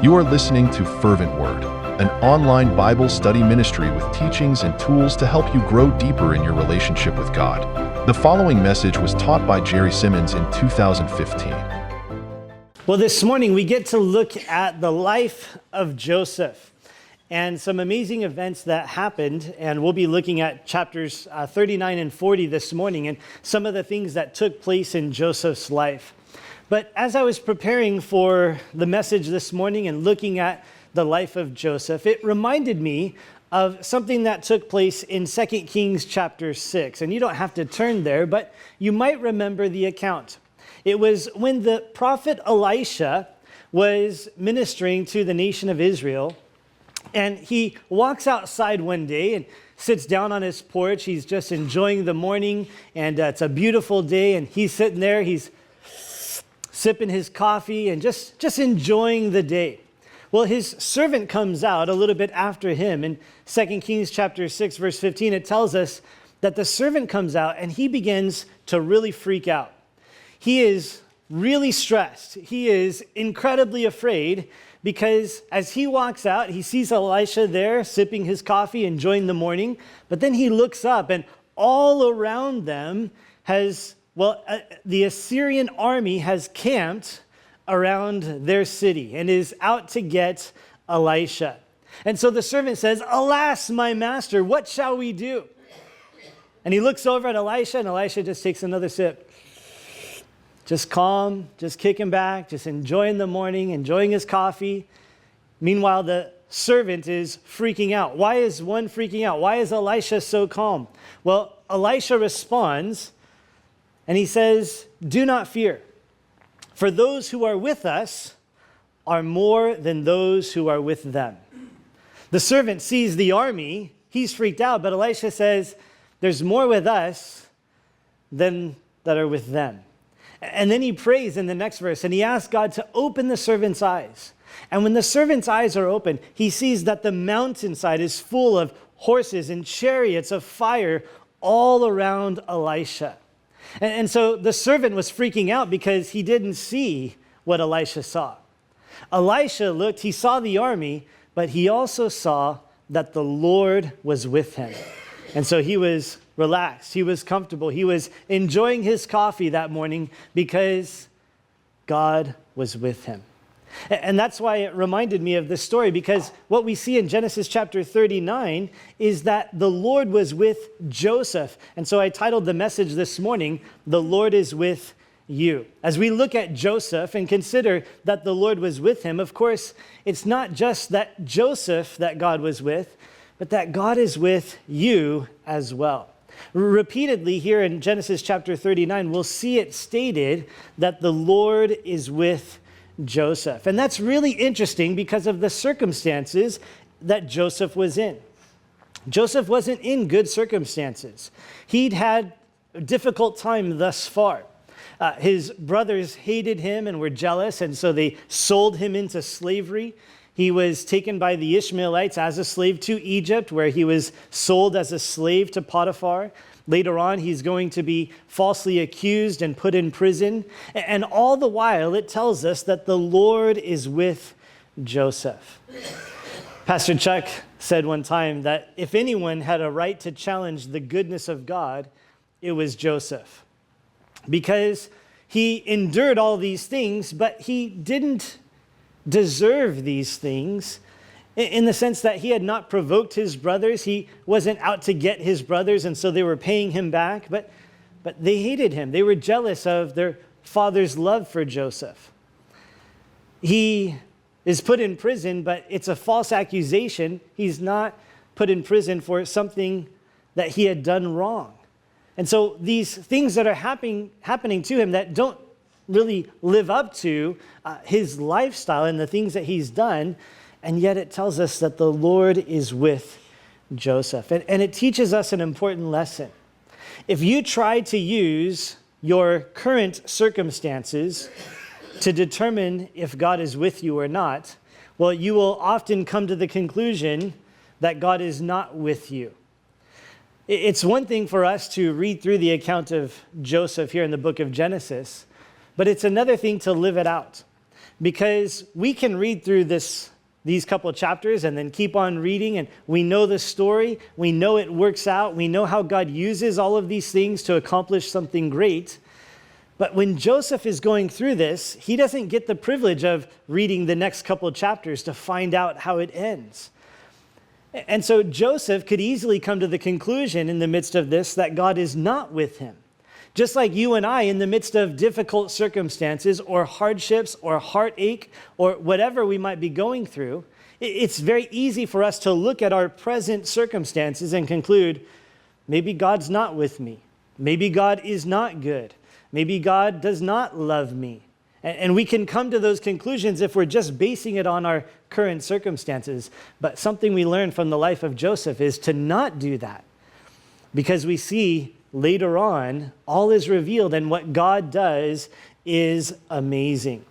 You are listening to Fervent Word, an online Bible study ministry with teachings and tools to help you grow deeper in your relationship with God. The following message was taught by B Simmons in 2015. Well, this morning we get to look at the life of Joseph and some amazing events that happened, and we'll be looking at chapters 39 and 40 this morning and some of the things that took place in Joseph's life. But as I was preparing for the message this morning and looking at the life of Joseph, it reminded me of something that took place in 2 Kings chapter 6. And you don't have to turn there, but you might remember the account. It was when the prophet Elisha was ministering to the nation of Israel, and he walks outside one day and sits down on his porch. He's just enjoying the morning, and it's a beautiful day, and he's sitting there, he's sipping his coffee and just enjoying the day. Well, his servant comes out a little bit after him. In 2 Kings chapter 6, verse 15, it tells us that the servant comes out and he begins to really freak out. He is really stressed. He is incredibly afraid because as he walks out, he sees Elisha there sipping his coffee, enjoying the morning. But then he looks up and all around them the Assyrian army has camped around their city and is out to get Elisha. And so the servant says, "Alas, my master, what shall we do?" And he looks over at Elisha, and Elisha just takes another sip. Just calm, just kicking back, just enjoying the morning, enjoying his coffee. Meanwhile, the servant is freaking out. Why is one freaking out? Why is Elisha so calm? Well, Elisha responds, and he says, "Do not fear, for those who are with us are more than those who are with them." The servant sees the army, he's freaked out, but Elisha says, "There's more with us than that are with them." And then he prays in the next verse, and he asks God to open the servant's eyes. And when the servant's eyes are open, he sees that the mountainside is full of horses and chariots of fire all around Elisha. And so the servant was freaking out because he didn't see what Elisha saw. Elisha looked, he saw the army, but he also saw that the Lord was with him. And so he was relaxed, he was comfortable, he was enjoying his coffee that morning because God was with him. And that's why it reminded me of this story, because what we see in Genesis chapter 39 is that the Lord was with Joseph. And so I titled the message this morning, "The Lord is with you." As we look at Joseph and consider that the Lord was with him, of course, it's not just that Joseph that God was with, but that God is with you as well. Repeatedly here in Genesis chapter 39, we'll see it stated that the Lord is with Joseph. And that's really interesting because of the circumstances that Joseph was in. Joseph wasn't in good circumstances. He'd had a difficult time thus far. His brothers hated him and were jealous, and so they sold him into slavery. He was taken by the Ishmaelites as a slave to Egypt, where he was sold as a slave to Potiphar. Later on, he's going to be falsely accused and put in prison. And all the while, it tells us that the Lord is with Joseph. Pastor Chuck said one time that if anyone had a right to challenge the goodness of God, it was Joseph. Because he endured all these things, but he didn't deserve these things in the sense that he had not provoked his brothers. He wasn't out to get his brothers, and so they were paying him back, but they hated him. They were jealous of their father's love for Joseph. He is put in prison, but it's a false accusation. He's not put in prison for something that he had done wrong. And so these things that are happening to him that don't really live up to his lifestyle and the things that he's done, and yet it tells us that the Lord is with Joseph. And it teaches us an important lesson. If you try to use your current circumstances to determine if God is with you or not, well, you will often come to the conclusion that God is not with you. It's one thing for us to read through the account of Joseph here in the book of Genesis, but it's another thing to live it out. because we can read through these couple of chapters and then keep on reading, and we know the story, we know it works out, we know how God uses all of these things to accomplish something great. But when Joseph is going through this, he doesn't get the privilege of reading the next couple of chapters to find out how it ends. And so Joseph could easily come to the conclusion in the midst of this that God is not with him. Just like you and I, in the midst of difficult circumstances or hardships or heartache or whatever we might be going through, it's very easy for us to look at our present circumstances and conclude, maybe God's not with me. Maybe God is not good. Maybe God does not love me. And we can come to those conclusions if we're just basing it on our current circumstances. But something we learn from the life of Joseph is to not do that, because we see later on, all is revealed, and what God does is amazing.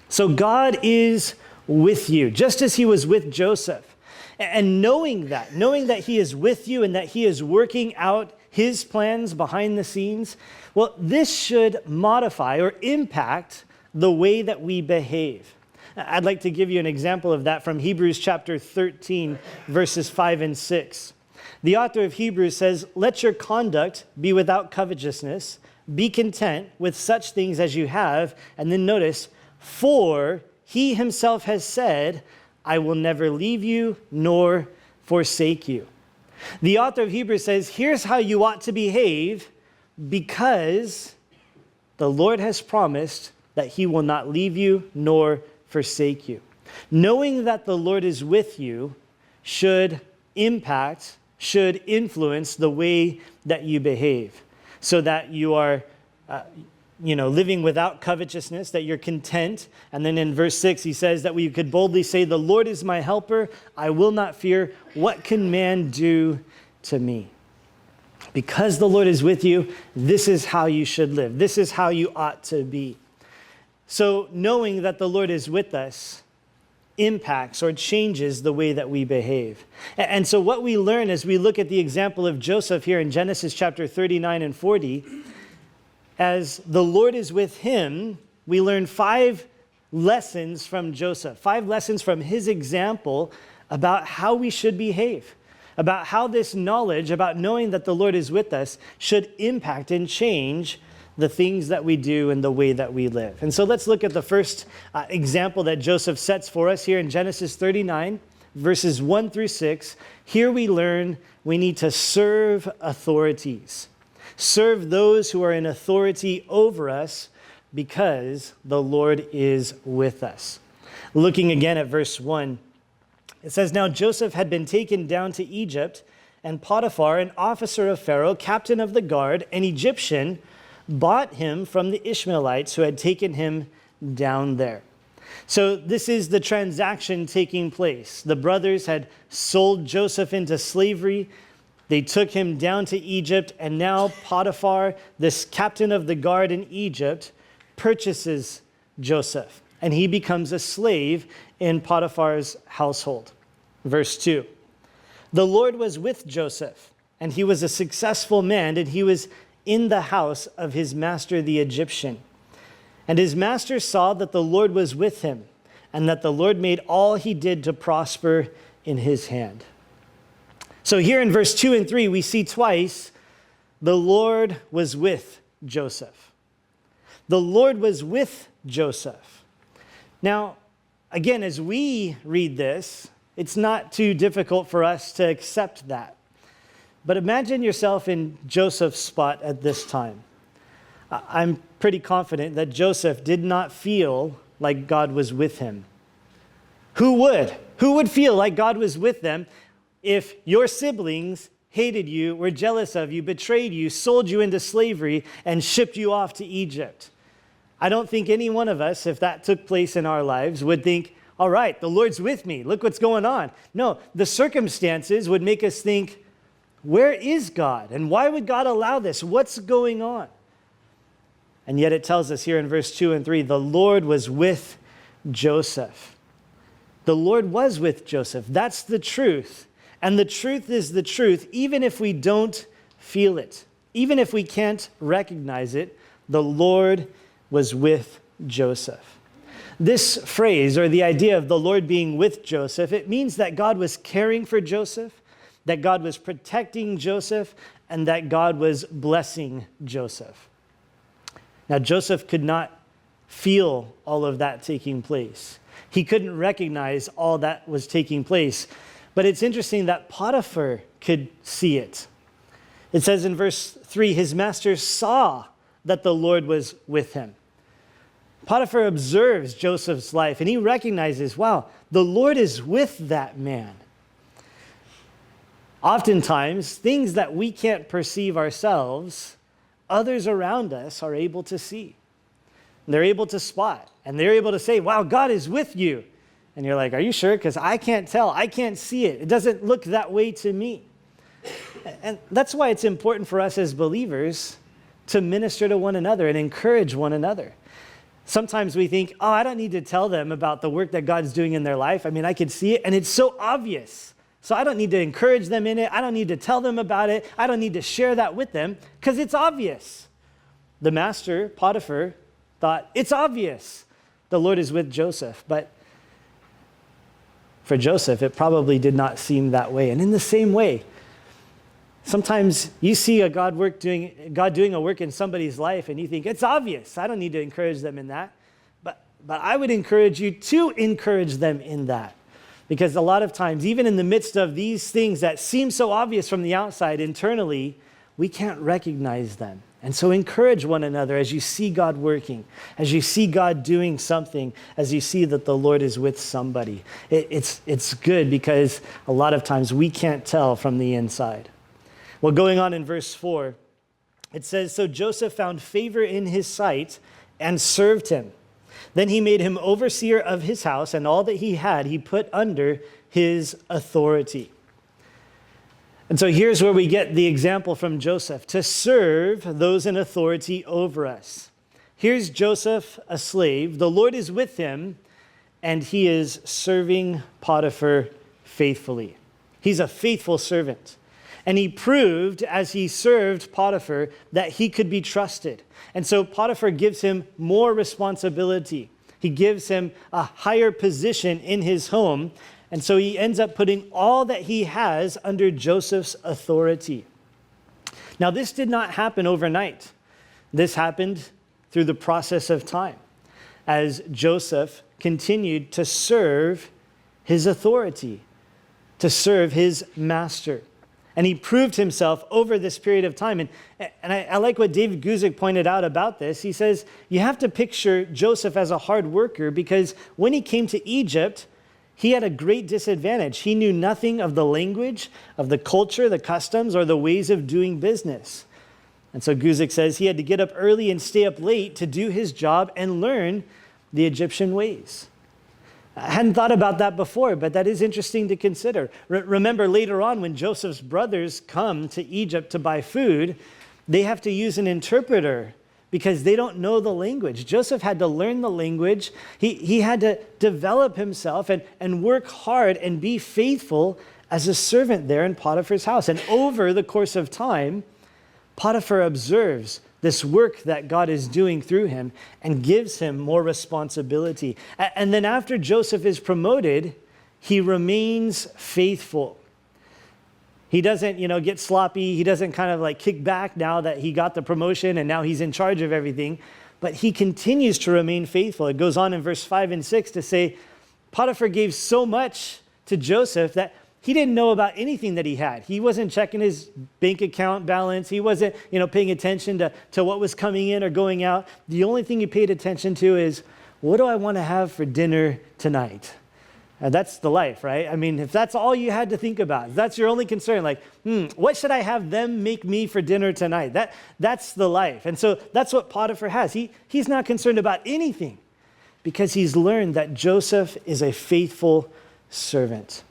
So God is with you, just as he was with Joseph. And knowing that he is with you and that he is working out his plans behind the scenes, well, this should modify or impact the way that we behave. I'd like to give you an example of that from Hebrews chapter 13, verses 5 and 6. The author of Hebrews says, "Let your conduct be without covetousness. Be content with such things as you have." And then notice, "For he himself has said, I will never leave you nor forsake you." The author of Hebrews says, here's how you ought to behave, because the Lord has promised that he will not leave you nor forsake you. Knowing that the Lord is with you should influence the way that you behave, so that you are living without covetousness, that you're content. And then in verse 6, he says that we could boldly say, "The Lord is my helper. I will not fear. What can man do to me?" Because the Lord is with you, this is how you should live. This is how you ought to be. So knowing that the Lord is with us impacts or changes the way that we behave. And so what we learn as we look at the example of Joseph here in Genesis chapter 39 and 40, as the Lord is with him, we learn 5 lessons from Joseph, 5 lessons from his example about how we should behave, about how this knowledge, about knowing that the Lord is with us, should impact and change the things that we do and the way that we live. And so let's look at the first example that Joseph sets for us here in Genesis 39, verses 1 through 6. Here we learn we need to serve authorities. Serve those who are in authority over us, because the Lord is with us. Looking again at verse 1, it says, "Now Joseph had been taken down to Egypt, and Potiphar, an officer of Pharaoh, captain of the guard, an Egyptian, bought him from the Ishmaelites who had taken him down there." So this is the transaction taking place. The brothers had sold Joseph into slavery. They took him down to Egypt, and now Potiphar, this captain of the guard in Egypt, purchases Joseph, and he becomes a slave in Potiphar's household. Verse 2, "The Lord was with Joseph, and he was a successful man, and he was in the house of his master the Egyptian. And his master saw that the Lord was with him, and that the Lord made all he did to prosper in his hand." So here in verse 2 and 3, we see twice, the Lord was with Joseph. The Lord was with Joseph. Now, again, as we read this, it's not too difficult for us to accept that. But imagine yourself in Joseph's spot at this time. I'm pretty confident that Joseph did not feel like God was with him. Who would? Who would feel like God was with them if your siblings hated you, were jealous of you, betrayed you, sold you into slavery, and shipped you off to Egypt? I don't think any one of us, if that took place in our lives, would think, all right, the Lord's with me. Look what's going on. No, the circumstances would make us think, where is God? And why would God allow this? What's going on? And yet it tells us here in verse 2 and 3, the Lord was with Joseph. The Lord was with Joseph. That's the truth. And the truth is the truth, even if we don't feel it. Even if we can't recognize it, the Lord was with Joseph. This phrase, or the idea of the Lord being with Joseph, it means that God was caring for Joseph, that God was protecting Joseph, and that God was blessing Joseph. Now, Joseph could not feel all of that taking place. He couldn't recognize all that was taking place. But it's interesting that Potiphar could see it. It says in verse 3, his master saw that the Lord was with him. Potiphar observes Joseph's life and he recognizes, wow, the Lord is with that man. Oftentimes, things that we can't perceive ourselves, others around us are able to see. They're able to spot, and they're able to say, wow, God is with you. And you're like, are you sure? Because I can't tell. I can't see it. It doesn't look that way to me. And that's why it's important for us as believers to minister to one another and encourage one another. Sometimes we think, oh, I don't need to tell them about the work that God's doing in their life. I mean, I can see it, and it's so obvious. So I don't need to encourage them in it. I don't need to tell them about it. I don't need to share that with them because it's obvious. The master, Potiphar, thought, it's obvious the Lord is with Joseph. But for Joseph, it probably did not seem that way. And in the same way, sometimes you see God doing a work in somebody's life and you think, it's obvious. I don't need to encourage them in that. But I would encourage you to encourage them in that. Because a lot of times, even in the midst of these things that seem so obvious from the outside, internally, we can't recognize them. And so encourage one another as you see God working, as you see God doing something, as you see that the Lord is with somebody. It's good because a lot of times we can't tell from the inside. Well, going on in verse 4, it says, so Joseph found favor in his sight and served him. Then he made him overseer of his house, and all that he had he put under his authority. And so here's where we get the example from Joseph, to serve those in authority over us. Here's Joseph, a slave. The Lord is with him, and he is serving Potiphar faithfully. He's a faithful servant. And he proved as he served Potiphar that he could be trusted. And so Potiphar gives him more responsibility. He gives him a higher position in his home. And so he ends up putting all that he has under Joseph's authority. Now, this did not happen overnight. This happened through the process of time as Joseph continued to serve his authority, to serve his master. And he proved himself over this period of time. And I like what David Guzik pointed out about this. He says, you have to picture Joseph as a hard worker because when he came to Egypt, he had a great disadvantage. He knew nothing of the language, of the culture, the customs, or the ways of doing business. And so Guzik says he had to get up early and stay up late to do his job and learn the Egyptian ways. I hadn't thought about that before, but that is interesting to consider. Remember later on when Joseph's brothers come to Egypt to buy food, they have to use an interpreter because they don't know the language. Joseph had to learn the language. He had to develop himself and work hard and be faithful as a servant there in Potiphar's house. And over the course of time, Potiphar observes this work that God is doing through him and gives him more responsibility. And then after Joseph is promoted, he remains faithful. He doesn't, get sloppy. He doesn't kind of like kick back now that he got the promotion and now he's in charge of everything. But he continues to remain faithful. It goes on in verse 5 and 6 to say, Potiphar gave so much to Joseph that he didn't know about anything that he had. He wasn't checking his bank account balance. He wasn't, paying attention to what was coming in or going out. The only thing he paid attention to is, what do I want to have for dinner tonight? And that's the life, right? I mean, if that's all you had to think about, if that's your only concern, like, what should I have them make me for dinner tonight? That's the life. And so that's what Potiphar has. He's not concerned about anything because he's learned that Joseph is a faithful servant.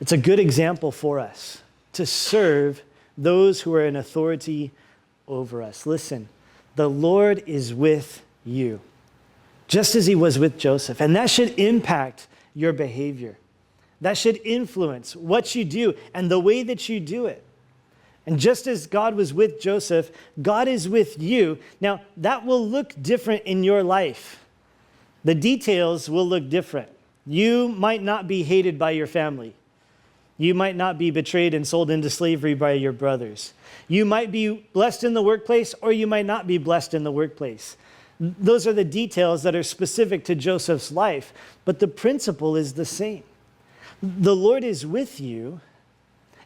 It's a good example for us to serve those who are in authority over us. Listen, the Lord is with you, just as he was with Joseph. And that should impact your behavior. That should influence what you do and the way that you do it. And just as God was with Joseph, God is with you. Now, that will look different in your life. The details will look different. You might not be hated by your family. You might not be betrayed and sold into slavery by your brothers. You might be blessed in the workplace, or you might not be blessed in the workplace. Those are the details that are specific to Joseph's life, but the principle is the same. The Lord is with you,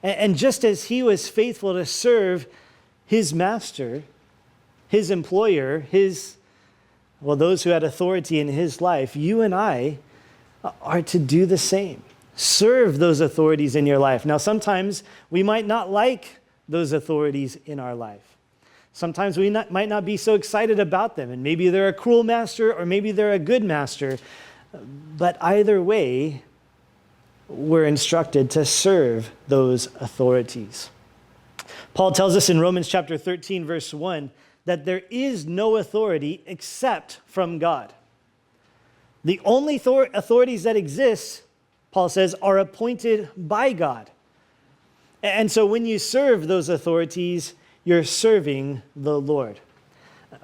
and just as he was faithful to serve his master, his employer, those who had authority in his life, you and I are to do the same. Serve those authorities in your life. Now, sometimes we might not like those authorities in our life. Sometimes we might not be so excited about them, and maybe they're a cruel master or maybe they're a good master. But either way, we're instructed to serve those authorities. Paul tells us in Romans chapter 13, verse 1, that there is no authority except from God. The only authorities that exist, Paul says, are appointed by God. And so when you serve those authorities, you're serving the Lord.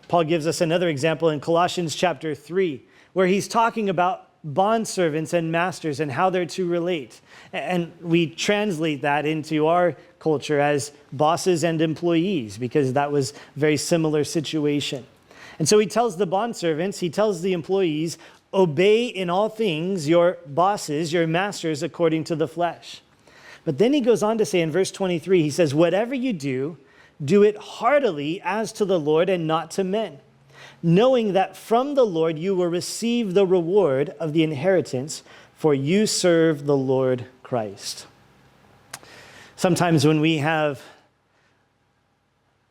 Paul gives us another example in Colossians chapter 3, where he's talking about bondservants and masters and how they're to relate. And we translate that into our culture as bosses and employees, because that was a very similar situation. And so he tells the bondservants, he tells the employees, obey in all things your bosses, your masters, according to the flesh. But then he goes on to say in verse 23, he says, whatever you do, do it heartily as to the Lord and not to men, knowing that from the Lord you will receive the reward of the inheritance, for you serve the Lord Christ. Sometimes when we have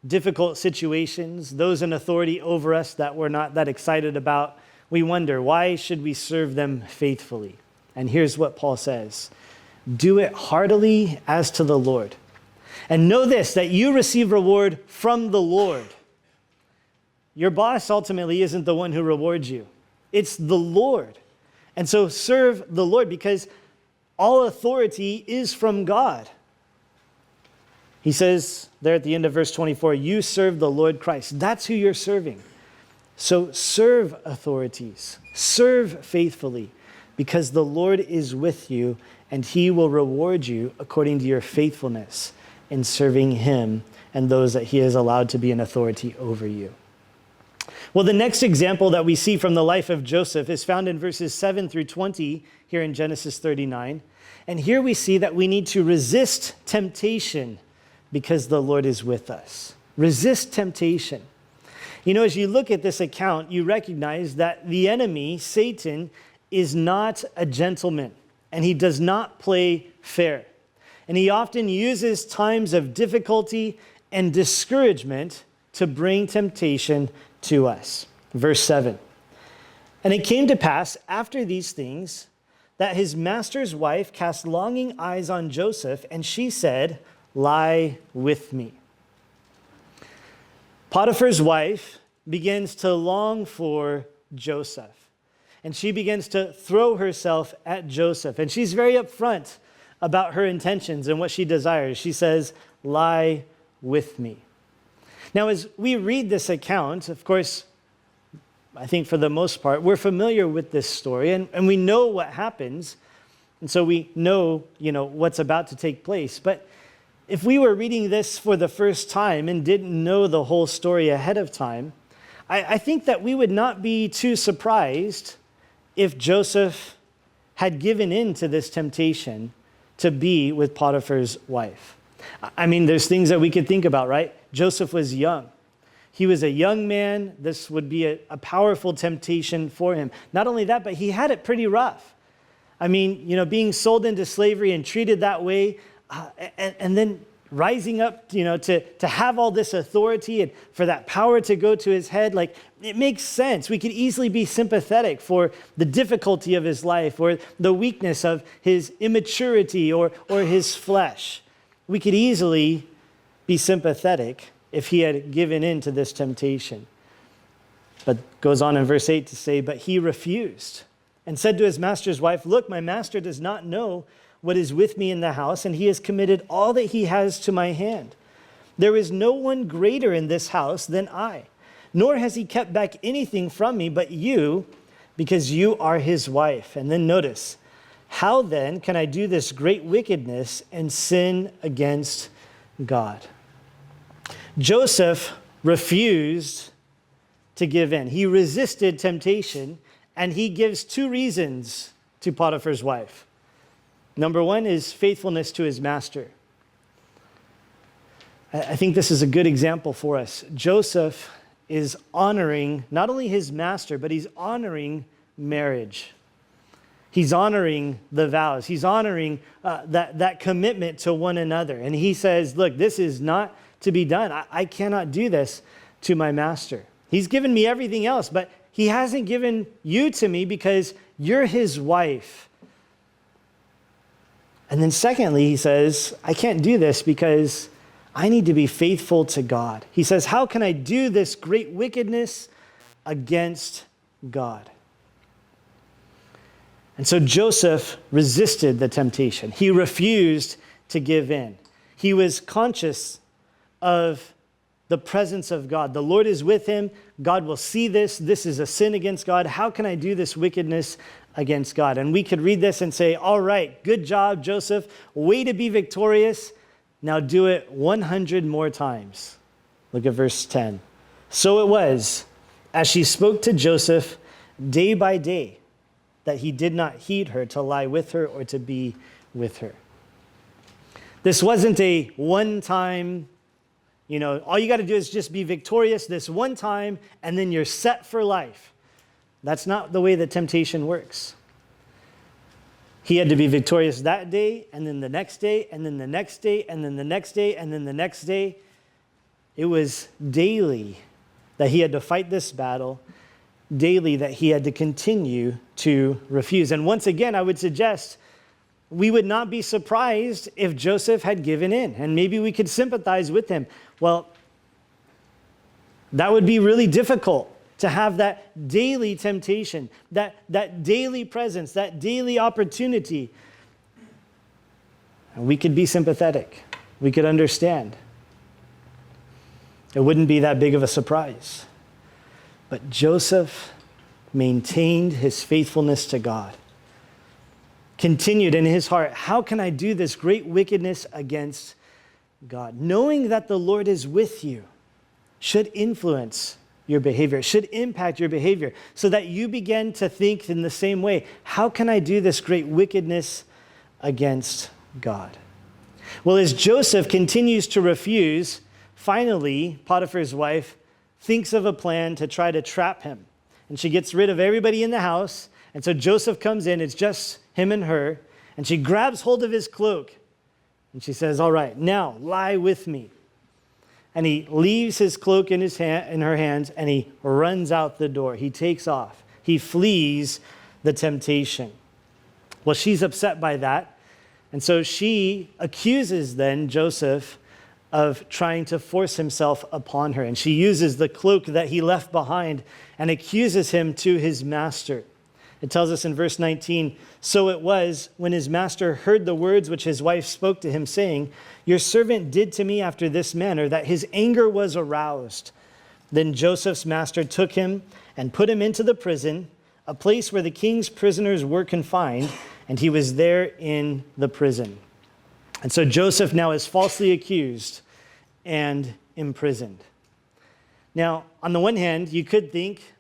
difficult situations, those in authority over us that we're not that excited about, we wonder, why should we serve them faithfully? And here's what Paul says: do it heartily as to the Lord. And know this, that you receive reward from the Lord. Your boss ultimately isn't the one who rewards you. It's the Lord. And so serve the Lord, because all authority is from God. He says there at the end of verse 24, you serve the Lord Christ. That's who you're serving. So serve authorities. Serve faithfully, because the Lord is with you and he will reward you according to your faithfulness in serving him and those that he has allowed to be an authority over you. Well, the next example that we see from the life of Joseph is found in verses 7 through 20 here in Genesis 39. And here we see that we need to resist temptation because the Lord is with us. Resist temptation. You know, as you look at this account, you recognize that the enemy, Satan, is not a gentleman, and he does not play fair. And he often uses times of difficulty and discouragement to bring temptation to us. Verse 7. And it came to pass after these things that his master's wife cast longing eyes on Joseph, and she said, lie with me. Potiphar's wife begins to long for Joseph, and she begins to throw herself at Joseph. And she's very upfront about her intentions and what she desires. She says, lie with me. Now, as we read this account, of course, I think for the most part, we're familiar with this story, and we know what happens. And so we know, what's about to take place. But if we were reading this for the first time and didn't know the whole story ahead of time, I think that we would not be too surprised if Joseph had given in to this temptation to be with Potiphar's wife. I mean, there's things that we could think about, right? Joseph was young. He was a young man. This would be a powerful temptation for him. Not only that, but he had it pretty rough. I mean, being sold into slavery and treated that way, and then rising up, to have all this authority and for that power to go to his head, it makes sense. We could easily be sympathetic for the difficulty of his life or the weakness of his immaturity or his flesh. We could easily be sympathetic if he had given in to this temptation. But goes on in verse 8 to say, but he refused and said to his master's wife, look, my master does not know what is with me in the house, and he has committed all that he has to my hand. There is no one greater in this house than I, nor has he kept back anything from me, but you, because you are his wife. And then notice, how then can I do this great wickedness and sin against God? Joseph refused to give in. He resisted temptation, and he gives two reasons to Potiphar's wife. Number one is faithfulness to his master. I think this is a good example for us. Joseph is honoring not only his master, but he's honoring marriage. He's honoring the vows. He's honoring that commitment to one another. And he says, look, this is not to be done. I cannot do this to my master. He's given me everything else, but he hasn't given you to me because you're his wife. And then secondly, he says, I can't do this because I need to be faithful to God. He says, how can I do this great wickedness against God? And so Joseph resisted the temptation. He refused to give in. He was conscious of the presence of God. The Lord is with him. God will see this. This is a sin against God. How can I do this wickedness against God? And we could read this and say, all right, good job, Joseph. Way to be victorious. Now do it 100 more times. Look at verse 10. So it was, as she spoke to Joseph day by day, that he did not heed her to lie with her or to be with her. This wasn't a one-time, all you got to do is just be victorious this one time, and then you're set for life. That's not the way that temptation works. He had to be victorious that day, and then the next day, and then the next day, and then the next day, and then the next day. It was daily that he had to fight this battle, daily that he had to continue to refuse. And once again, I would suggest we would not be surprised if Joseph had given in, and maybe we could sympathize with him. Well, that would be really difficult to have that daily temptation, that daily presence, that daily opportunity. And we could be sympathetic. We could understand. It wouldn't be that big of a surprise. But Joseph maintained his faithfulness to God. Continued in his heart, how can I do this great wickedness against God? Knowing that the Lord is with you should influence your behavior, should impact your behavior, so that you begin to think in the same way. How can I do this great wickedness against God? Well, as Joseph continues to refuse, finally, Potiphar's wife thinks of a plan to try to trap him. And she gets rid of everybody in the house. And so Joseph comes in, it's just him and her, and she grabs hold of his cloak. And she says, all right, now lie with me. And he leaves his cloak in her hands, and he runs out the door. He takes off. He flees the temptation. Well, she's upset by that. And so she accuses then Joseph of trying to force himself upon her. And she uses the cloak that he left behind and accuses him to his master. It tells us in verse 19, so it was when his master heard the words which his wife spoke to him, saying, your servant did to me after this manner, that his anger was aroused. Then Joseph's master took him and put him into the prison, a place where the king's prisoners were confined, and he was there in the prison. And so Joseph now is falsely accused and imprisoned. Now, on the one hand, you could think,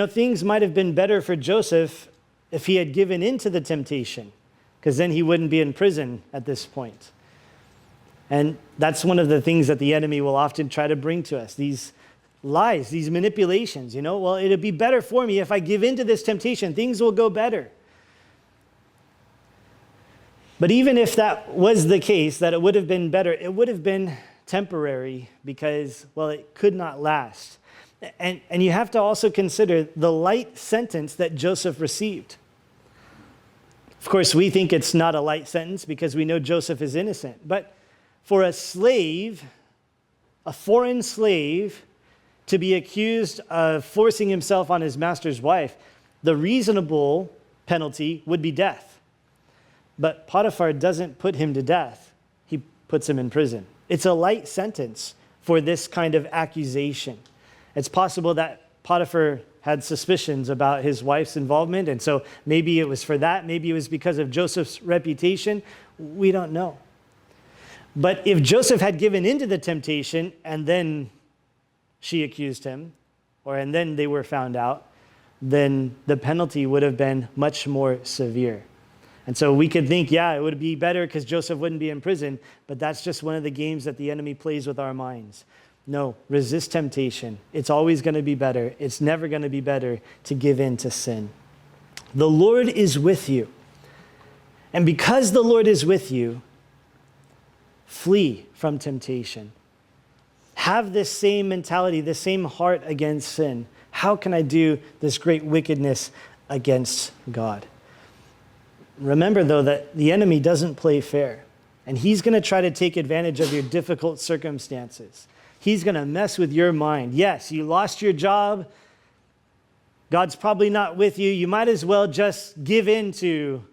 things might have been better for Joseph if he had given in to the temptation, because then he wouldn't be in prison at this point. And that's one of the things that the enemy will often try to bring to us, these lies, these manipulations. Well, it'd be better for me if I give in to this temptation. Things will go better. But even if that was the case, that it would have been better, it would have been temporary because, it could not last. And you have to also consider the light sentence that Joseph received. Of course, we think it's not a light sentence because we know Joseph is innocent. But for a slave, a foreign slave, to be accused of forcing himself on his master's wife, the reasonable penalty would be death. But Potiphar doesn't put him to death. He puts him in prison. It's a light sentence for this kind of accusation. It's possible that Potiphar had suspicions about his wife's involvement, and so maybe it was for that, maybe it was because of Joseph's reputation. We don't know. But if Joseph had given into the temptation and then she accused him, and then they were found out, then the penalty would have been much more severe. And so we could think, yeah, it would be better because Joseph wouldn't be in prison, but that's just one of the games that the enemy plays with our minds. No, resist temptation. It's always going to be better. It's never going to be better to give in to sin. The Lord is with you. And because the Lord is with you, flee from temptation. Have this same mentality, this same heart against sin. How can I do this great wickedness against God? Remember, though, that the enemy doesn't play fair, and he's going to try to take advantage of your difficult circumstances. He's going to mess with your mind. Yes, you lost your job. God's probably not with you. You might as well just give in to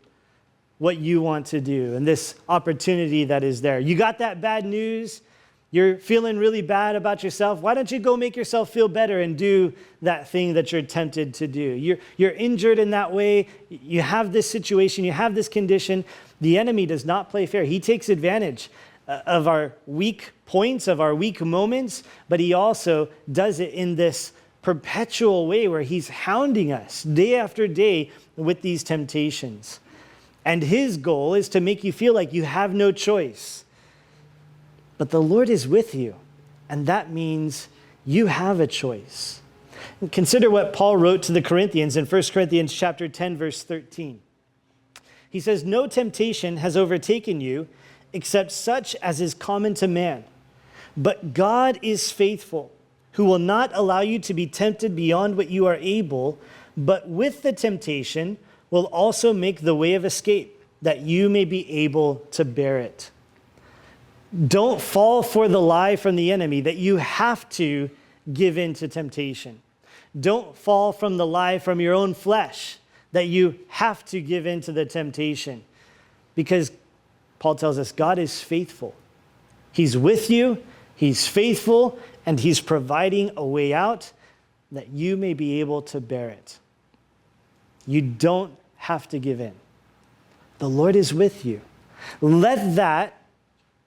what you want to do and this opportunity that is there. You got that bad news. You're feeling really bad about yourself. Why don't you go make yourself feel better and do that thing that you're tempted to do? You're injured in that way. You have this situation. You have this condition. The enemy does not play fair. He takes advantage of our weak points, of our weak moments, but he also does it in this perpetual way where he's hounding us day after day with these temptations. And his goal is to make you feel like you have no choice. But the Lord is with you, and that means you have a choice. And consider what Paul wrote to the Corinthians in 1 Corinthians chapter 10, verse 13. He says, "No temptation has overtaken you except such as is common to man. But God is faithful, who will not allow you to be tempted beyond what you are able, but with the temptation will also make the way of escape, that you may be able to bear it." Don't fall for the lie from the enemy that you have to give in to temptation. Don't fall from the lie from your own flesh that you have to give in to the temptation. Because Paul tells us God is faithful. He's with you, he's faithful, and he's providing a way out that you may be able to bear it. You don't have to give in. The Lord is with you. Let that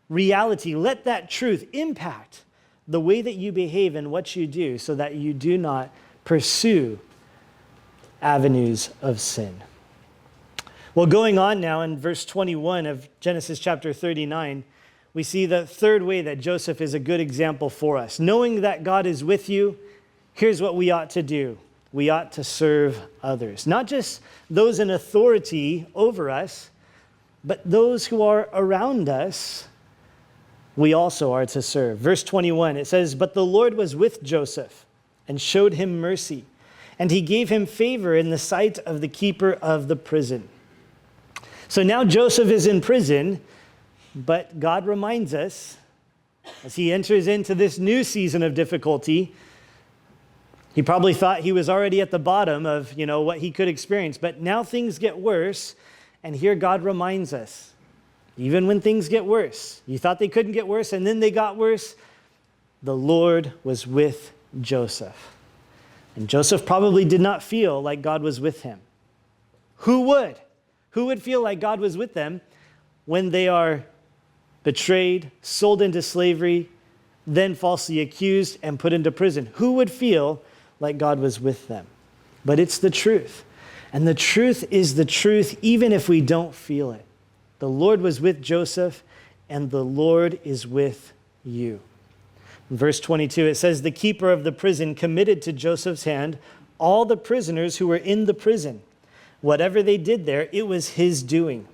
reality, let that truth impact the way that you behave and what you do so that you do not pursue avenues of sin. Well, going on now in verse 21 of Genesis chapter 39, we see the third way that Joseph is a good example for us. Knowing that God is with you, here's what we ought to do. We ought to serve others. Not just those in authority over us, but those who are around us, we also are to serve. Verse 21, it says, "But the Lord was with Joseph and showed him mercy, and he gave him favor in the sight of the keeper of the prison." So now Joseph is in prison, but God reminds us, as he enters into this new season of difficulty, he probably thought he was already at the bottom of, what he could experience, but now things get worse, and here God reminds us, even when things get worse, you thought they couldn't get worse, and then they got worse, the Lord was with Joseph. And Joseph probably did not feel like God was with him. Who would? Who would feel like God was with them when they are betrayed, sold into slavery, then falsely accused and put into prison? Who would feel like God was with them? But it's the truth. And the truth is the truth even if we don't feel it. The Lord was with Joseph, and the Lord is with you. In verse 22, it says, "The keeper of the prison committed to Joseph's hand all the prisoners who were in the prison. Whatever they did there, it was his doing.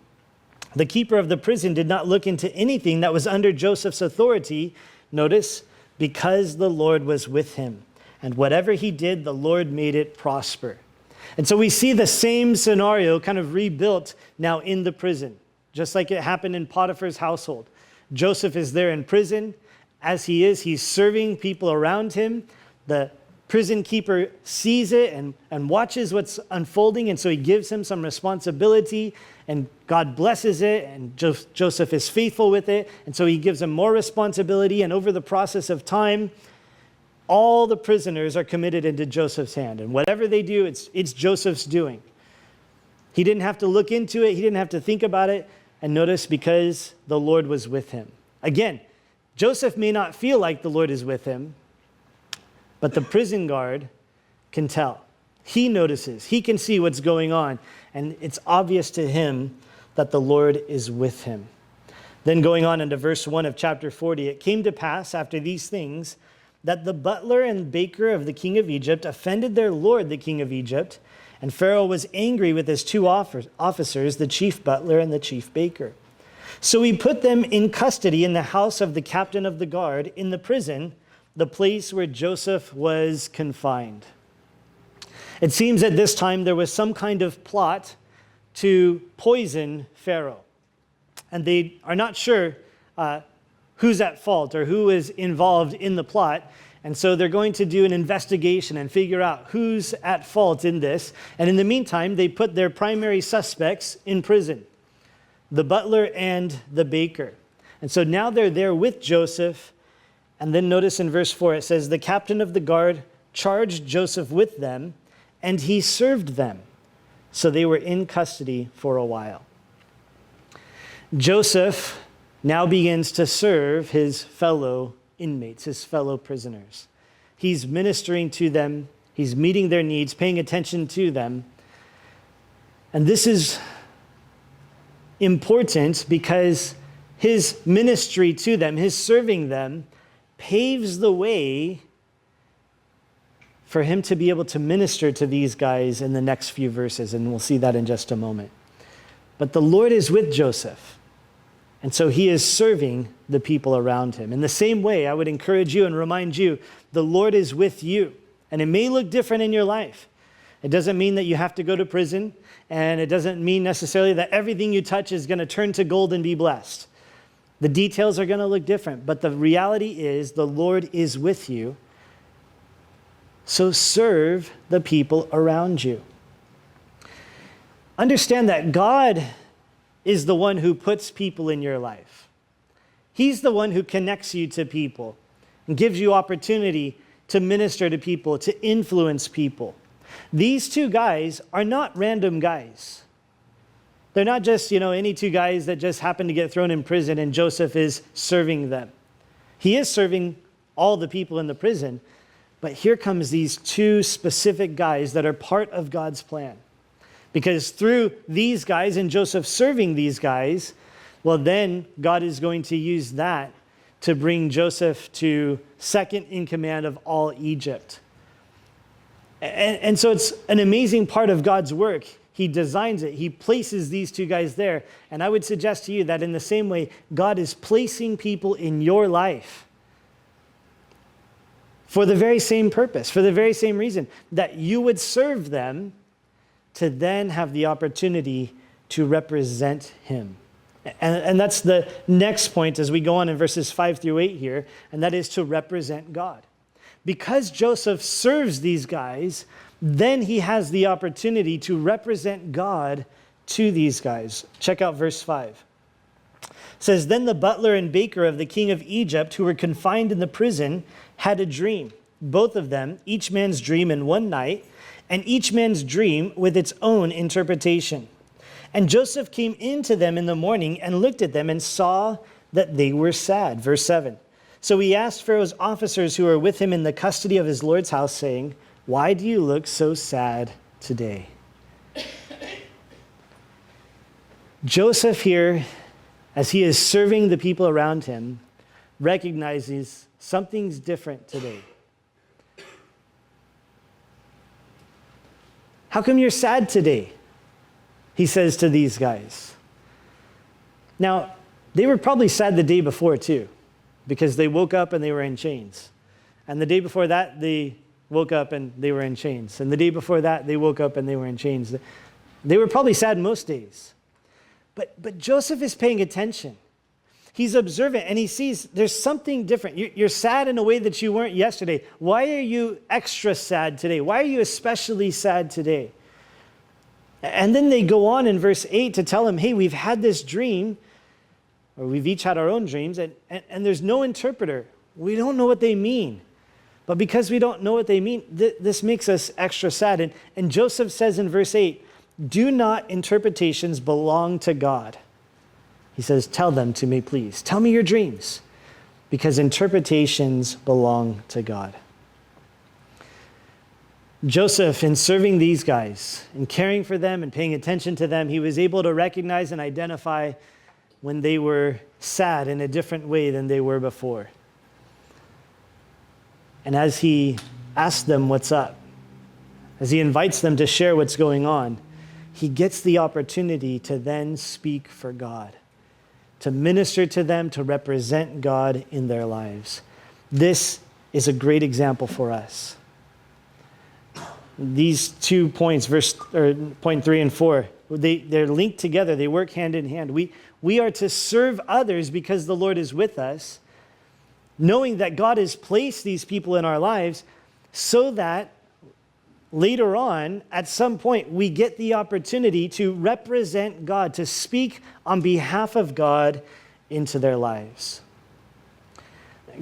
The keeper of the prison did not look into anything that was under Joseph's authority, notice, because the Lord was with him. And whatever he did, the Lord made it prosper." And so we see the same scenario kind of rebuilt now in the prison. Just like it happened in Potiphar's household. Joseph is there in prison. As he is, he's serving people around him. The prison keeper sees it and watches what's unfolding, and so he gives him some responsibility, and God blesses it, and Joseph is faithful with it, and so he gives him more responsibility, and over the process of time, all the prisoners are committed into Joseph's hand. And whatever they do, it's Joseph's doing. He didn't have to look into it. He didn't have to think about it. And notice, because the Lord was with him. Again, Joseph may not feel like the Lord is with him, but the prison guard can tell. He notices. He can see what's going on. And it's obvious to him that the Lord is with him. Then going on into verse 1 of chapter 40, it came to pass after these things that the butler and baker of the king of Egypt offended their lord, the king of Egypt, and Pharaoh was angry with his two officers, the chief butler and the chief baker. So he put them in custody in the house of the captain of the guard in the prison, the place where Joseph was confined. It seems at this time there was some kind of plot to poison Pharaoh. And they are not sure who's at fault or who is involved in the plot. And so they're going to do an investigation and figure out who's at fault in this. And in the meantime, they put their primary suspects in prison, the butler and the baker. And so now they're there with Joseph. And then notice in verse 4, it says, the captain of the guard charged Joseph with them, and he served them. So they were in custody for a while. Joseph now begins to serve his fellow inmates, his fellow prisoners. He's ministering to them. He's meeting their needs, paying attention to them. And this is important because his ministry to them, his serving them, paves the way for him to be able to minister to these guys in the next few verses, and we'll see that in just a moment. But the Lord is with Joseph, and so he is serving the people around him. In the same way, I would encourage you and remind you, the Lord is with you, and it may look different in your life. It doesn't mean that you have to go to prison, and it doesn't mean necessarily that everything you touch is going to turn to gold and be blessed. The details are going to look different, but the reality is the Lord is with you. So serve the people around you. Understand that God is the one who puts people in your life. He's the one who connects you to people and gives you opportunity to minister to people, to influence people. These two guys are not random guys. They're not just, any two guys that just happen to get thrown in prison and Joseph is serving them. He is serving all the people in the prison. But here comes these two specific guys that are part of God's plan. Because through these guys and Joseph serving these guys, well, then God is going to use that to bring Joseph to second in command of all Egypt. And so it's an amazing part of God's work. He designs it. He places these two guys there. And I would suggest to you that in the same way, God is placing people in your life for the very same purpose, for the very same reason, that you would serve them to then have the opportunity to represent him. And that's the next point as we go on in verses 5 through 8 here, and that is to represent God. Because Joseph serves these guys, then he has the opportunity to represent God to these guys. Check out verse 5. It says, then the butler and baker of the king of Egypt, who were confined in the prison, had a dream, both of them, each man's dream in one night, and each man's dream with its own interpretation. And Joseph came into them in the morning and looked at them and saw that they were sad. Verse 7. So he asked Pharaoh's officers who were with him in the custody of his lord's house, saying, why do you look so sad today? Joseph here, as he is serving the people around him, recognizes something's different today. How come you're sad today? He says to these guys. Now, they were probably sad the day before too, because they woke up and they were in chains. And the day before that, they woke up and they were in chains. And the day before that, they woke up and they were in chains. They were probably sad most days. But Joseph is paying attention. He's observant and he sees there's something different. You're sad in a way that you weren't yesterday. Why are you extra sad today? Why are you especially sad today? And then they go on in verse 8 to tell him, hey, we've had this dream, or we've each had our own dreams, and there's no interpreter. We don't know what they mean. But because we don't know what they mean, this makes us extra sad. And Joseph says in verse 8, do not interpretations belong to God? He says, tell them to me, please. Tell me your dreams, because interpretations belong to God. Joseph, in serving these guys and caring for them and paying attention to them, he was able to recognize and identify when they were sad in a different way than they were before. And as he asks them what's up, as he invites them to share what's going on, he gets the opportunity to then speak for God, to minister to them, to represent God in their lives. This is a great example for us. These 2 points, point 3 and 4, they're linked together. They work hand in hand. We are to serve others because the Lord is with us, knowing that God has placed these people in our lives so that later on, at some point, we get the opportunity to represent God, to speak on behalf of God into their lives.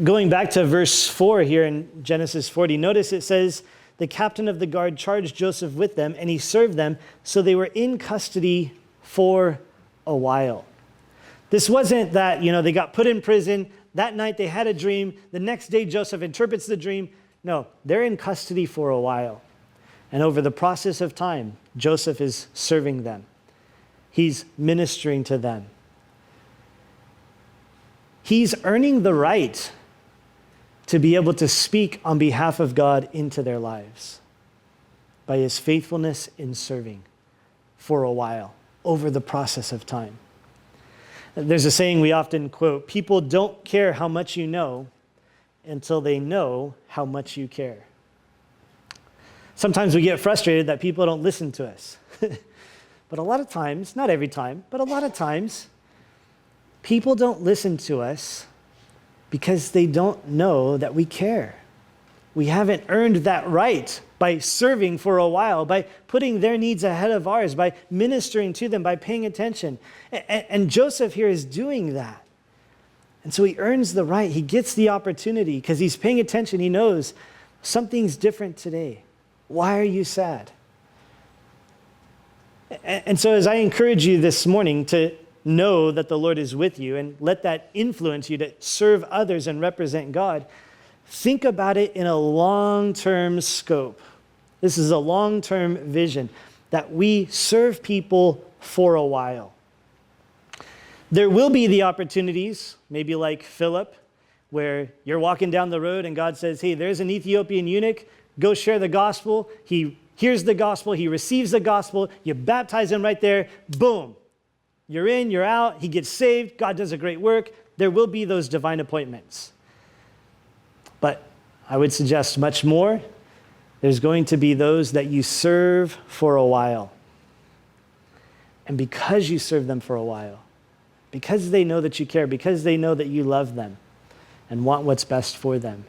Going back to verse 4 here in Genesis 40, notice it says, the captain of the guard charged Joseph with them, and he served them, so they were in custody for a while. This wasn't that, they got put in prison. That night they had a dream. The next day Joseph interprets the dream. No, they're in custody for a while. And over the process of time, Joseph is serving them. He's ministering to them. He's earning the right to be able to speak on behalf of God into their lives by his faithfulness in serving for a while over the process of time. There's a saying we often quote, people don't care how much you know until they know how much you care. Sometimes we get frustrated that people don't listen to us. But a lot of times, not every time, but a lot of times, people don't listen to us because they don't know that we care. We haven't earned that right by serving for a while, by putting their needs ahead of ours, by ministering to them, by paying attention. And Joseph here is doing that. And so he earns the right. He gets the opportunity because he's paying attention. He knows something's different today. Why are you sad? And so as I encourage you this morning to know that the Lord is with you and let that influence you to serve others and represent God, think about it in a long-term scope. This is a long-term vision that we serve people for a while. There will be the opportunities, maybe like Philip, where you're walking down the road and God says, hey, there's an Ethiopian eunuch, go share the gospel. He hears the gospel, he receives the gospel, you baptize him right there, boom. You're in, you're out, he gets saved, God does a great work. There will be those divine appointments. But I would suggest much more. There's going to be those that you serve for a while. And because you serve them for a while, because they know that you care, because they know that you love them and want what's best for them,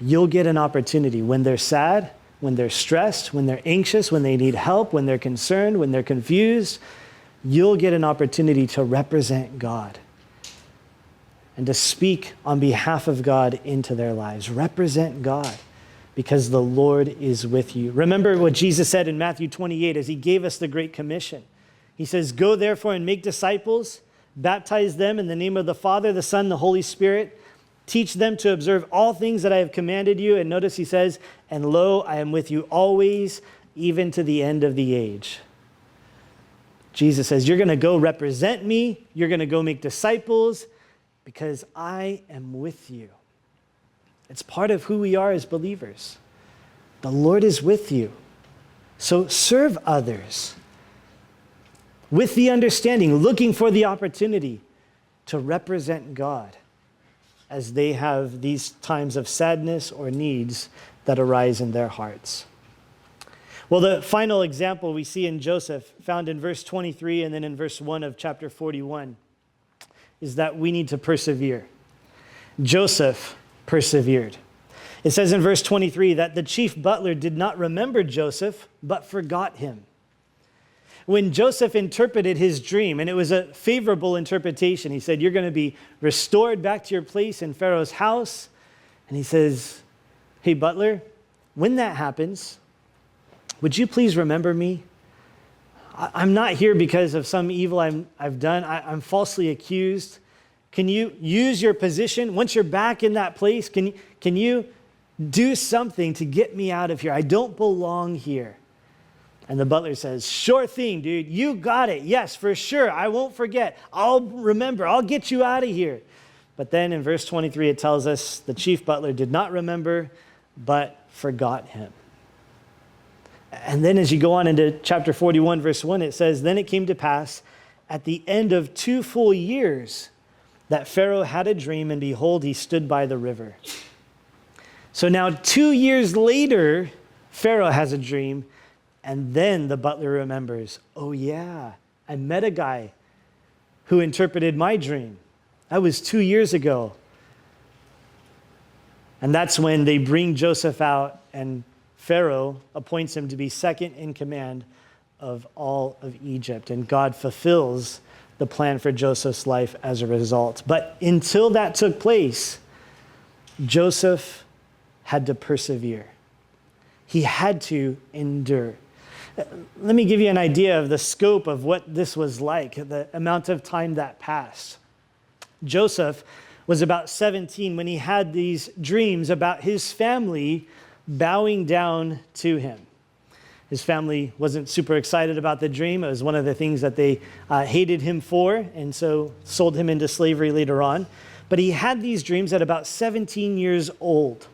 you'll get an opportunity when they're sad, when they're stressed, when they're anxious, when they need help, when they're concerned, when they're confused, you'll get an opportunity to represent God and to speak on behalf of God into their lives. Represent God because the Lord is with you. Remember what Jesus said in Matthew 28 as he gave us the Great Commission. He says, go therefore and make disciples, baptize them in the name of the Father, the Son, the Holy Spirit. Teach them to observe all things that I have commanded you. And notice he says, and lo, I am with you always, even to the end of the age. Jesus says, you're going to go represent me. You're going to go make disciples because I am with you. It's part of who we are as believers. The Lord is with you. So serve others with the understanding, looking for the opportunity to represent God as they have these times of sadness or needs that arise in their hearts. Well, the final example we see in Joseph, found in verse 23 and then in verse 1 of chapter 41, is that we need to persevere. Joseph persevered. It says in verse 23 that the chief butler did not remember Joseph, but forgot him. When Joseph interpreted his dream, and it was a favorable interpretation, he said, you're going to be restored back to your place in Pharaoh's house. And he says, hey, butler, when that happens, would you please remember me? I'm not here because of some evil I've done. I'm falsely accused. Can you use your position? Once you're back in that place, can you do something to get me out of here? I don't belong here. And the butler says, sure thing, dude. You got it. Yes, for sure. I won't forget. I'll remember. I'll get you out of here. But then in verse 23, it tells us the chief butler did not remember, but forgot him. And then as you go on into chapter 41, verse 1, it says, then it came to pass at the end of 2 full years that Pharaoh had a dream, and behold, he stood by the river. So now 2 years later, Pharaoh has a dream, and then the butler remembers, oh yeah, I met a guy who interpreted my dream. That was 2 years ago. And that's when they bring Joseph out, and Pharaoh appoints him to be second in command of all of Egypt. And God fulfills the plan for Joseph's life as a result. But until that took place, Joseph had to persevere. He had to endure. Let me give you an idea of the scope of what this was like, the amount of time that passed. Joseph was about 17 when he had these dreams about his family bowing down to him. His family wasn't super excited about the dream. It was one of the things that they hated him for, and so sold him into slavery later on. But he had these dreams at about 17 years old.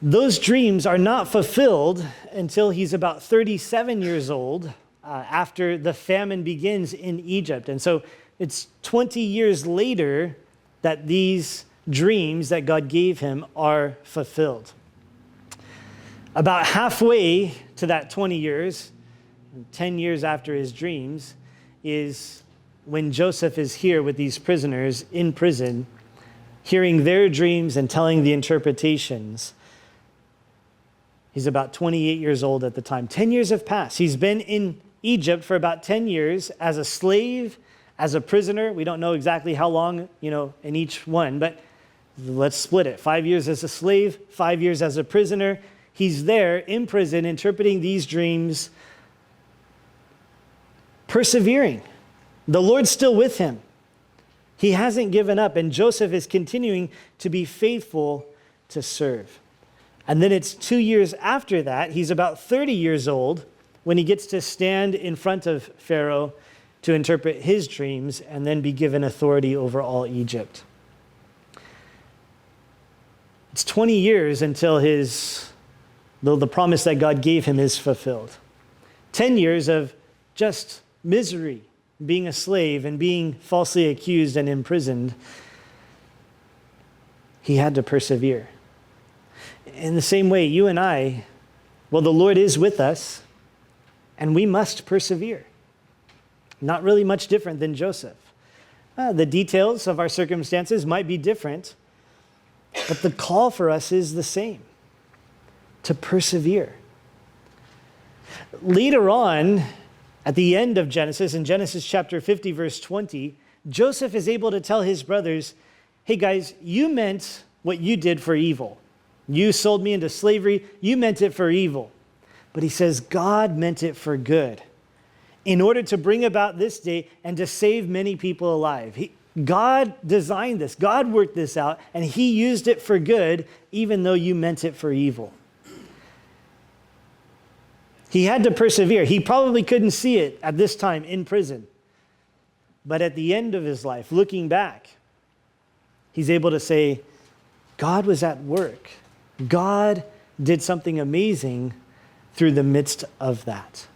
Those dreams are not fulfilled until he's about 37 years old, after the famine begins in Egypt. And so it's 20 years later that these dreams that God gave him are fulfilled. About halfway to that 20 years, 10 years after his dreams, is when Joseph is here with these prisoners in prison, hearing their dreams and telling the interpretations. He's about 28 years old at the time. 10 years have passed. He's been in Egypt for about 10 years as a slave, as a prisoner. We don't know exactly how long, in each one, but let's split it. 5 years as a slave, 5 years as a prisoner. He's there in prison interpreting these dreams, persevering. The Lord's still with him. He hasn't given up, and Joseph is continuing to be faithful to serve. And then it's 2 years after that, he's about 30 years old, when he gets to stand in front of Pharaoh to interpret his dreams and then be given authority over all Egypt. It's 20 years until the promise that God gave him is fulfilled. 10 years of just misery, being a slave and being falsely accused and imprisoned. He had to persevere. In the same way, you and I, the Lord is with us, and we must persevere. Not really much different than Joseph. The details of our circumstances might be different, but the call for us is the same, to persevere. Later on, at the end of Genesis, in Genesis chapter 50, verse 20, Joseph is able to tell his brothers, hey guys, you meant what you did for evil. You sold me into slavery. You meant it for evil. But he says, God meant it for good, in order to bring about this day and to save many people alive. God designed this. God worked this out, and he used it for good, even though you meant it for evil. He had to persevere. He probably couldn't see it at this time in prison. But at the end of his life, looking back, he's able to say, God was at work. God did something amazing through the midst of that.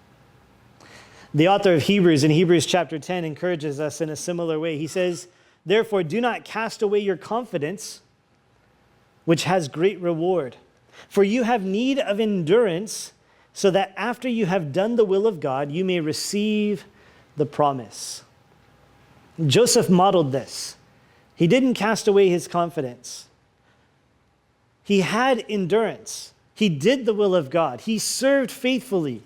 The author of Hebrews, in Hebrews chapter 10, encourages us in a similar way. He says, therefore, do not cast away your confidence, which has great reward. For you have need of endurance, so that after you have done the will of God, you may receive the promise. Joseph modeled this. He didn't cast away his confidence. He had endurance. He did the will of God. He served faithfully,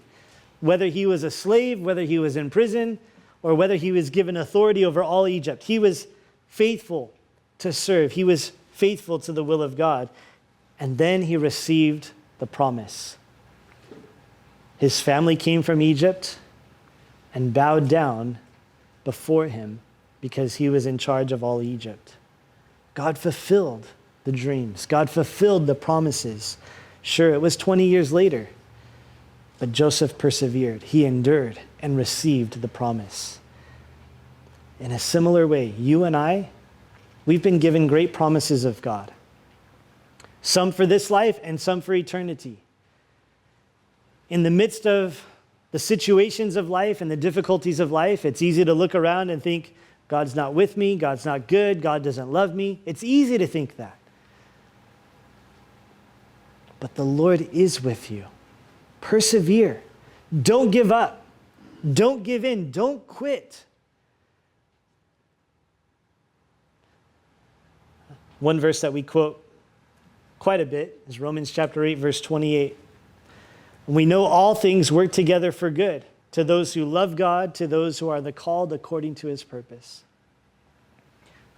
whether he was a slave, whether he was in prison, or whether he was given authority over all Egypt. He was faithful to serve. He was faithful to the will of God. And then he received the promise. His family came from Egypt and bowed down before him because he was in charge of all Egypt. God fulfilled the dreams. God fulfilled the promises. Sure, it was 20 years later, but Joseph persevered. He endured and received the promise. In a similar way, you and I, we've been given great promises of God. Some for this life and some for eternity. In the midst of the situations of life and the difficulties of life, it's easy to look around and think, God's not with me, God's not good, God doesn't love me. It's easy to think that. But the Lord is with you. Persevere. Don't give up. Don't give in. Don't quit. One verse that we quote quite a bit is Romans chapter 8, verse 28. We know all things work together for good to those who love God, to those who are the called according to his purpose.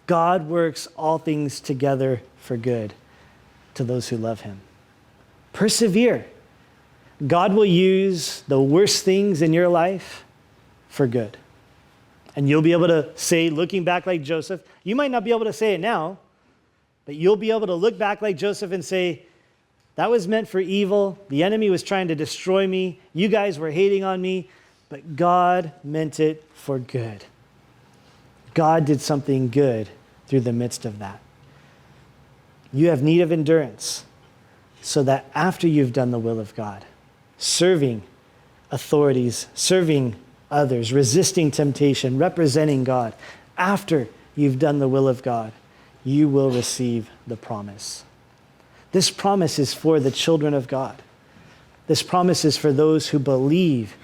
God works all things together for good to those who love him. Persevere. God will use the worst things in your life for good. And you'll be able to say, looking back like Joseph, you might not be able to say it now, but you'll be able to look back like Joseph and say, that was meant for evil. The enemy was trying to destroy me. You guys were hating on me, but God meant it for good. God did something good through the midst of that. You have need of endurance so that after you've done the will of God, serving authorities, serving others, resisting temptation, representing God, after you've done the will of God, you will receive the promise. This promise is for the children of God. This promise is for those who believe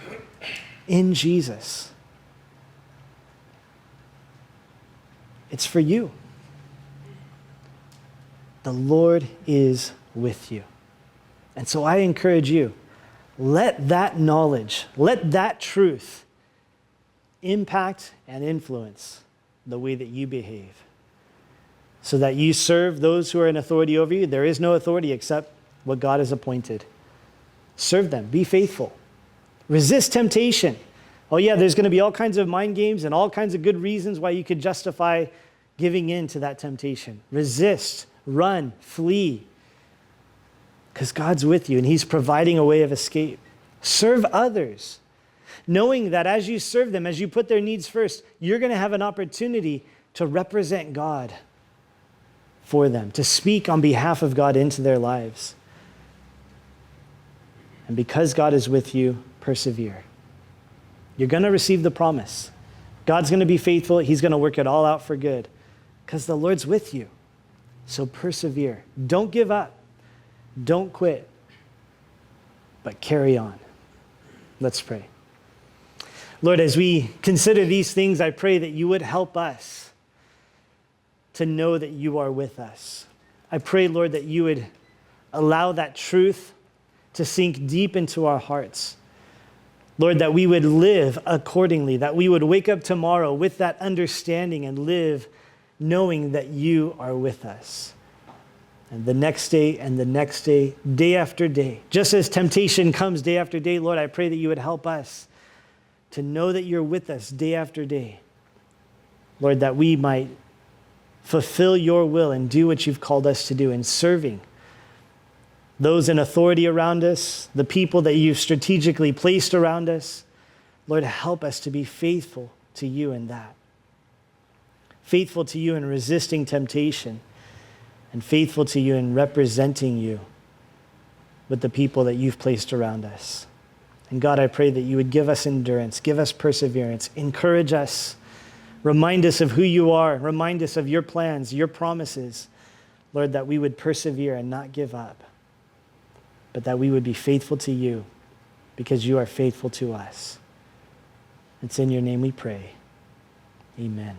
in Jesus. It's for you. The Lord is with you. And so I encourage you, let that knowledge, let that truth impact and influence the way that you behave, so that you serve those who are in authority over you. There is no authority except what God has appointed. Serve them. Be faithful. Resist temptation. Oh yeah, there's going to be all kinds of mind games and all kinds of good reasons why you could justify giving in to that temptation. Resist. Run. Flee. Because God's with you and he's providing a way of escape. Serve others, knowing that as you serve them, as you put their needs first, you're going to have an opportunity to represent God for them, to speak on behalf of God into their lives. And because God is with you, persevere. You're going to receive the promise. God's going to be faithful. He's going to work it all out for good because the Lord's with you. So persevere. Don't give up. Don't quit, but carry on. Let's pray. Lord, as we consider these things, I pray that you would help us to know that you are with us. I pray, Lord, that you would allow that truth to sink deep into our hearts. Lord, that we would live accordingly, that we would wake up tomorrow with that understanding and live knowing that you are with us. And the next day and the next day, day after day, just as temptation comes day after day, Lord, I pray that you would help us to know that you're with us day after day. Lord, that we might fulfill your will and do what you've called us to do in serving those in authority around us, the people that you've strategically placed around us. Lord, help us to be faithful to you in that. Faithful to you in resisting temptation, and faithful to you in representing you with the people that you've placed around us. And God, I pray that you would give us endurance, give us perseverance, encourage us, remind us of who you are, remind us of your plans, your promises. Lord, that we would persevere and not give up, but that we would be faithful to you because you are faithful to us. It's in your name we pray. Amen.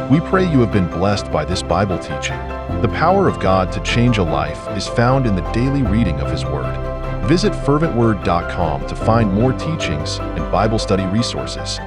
We pray you have been blessed by this Bible teaching. The power of God to change a life is found in the daily reading of his word. Visit ferventword.com to find more teachings and Bible study resources.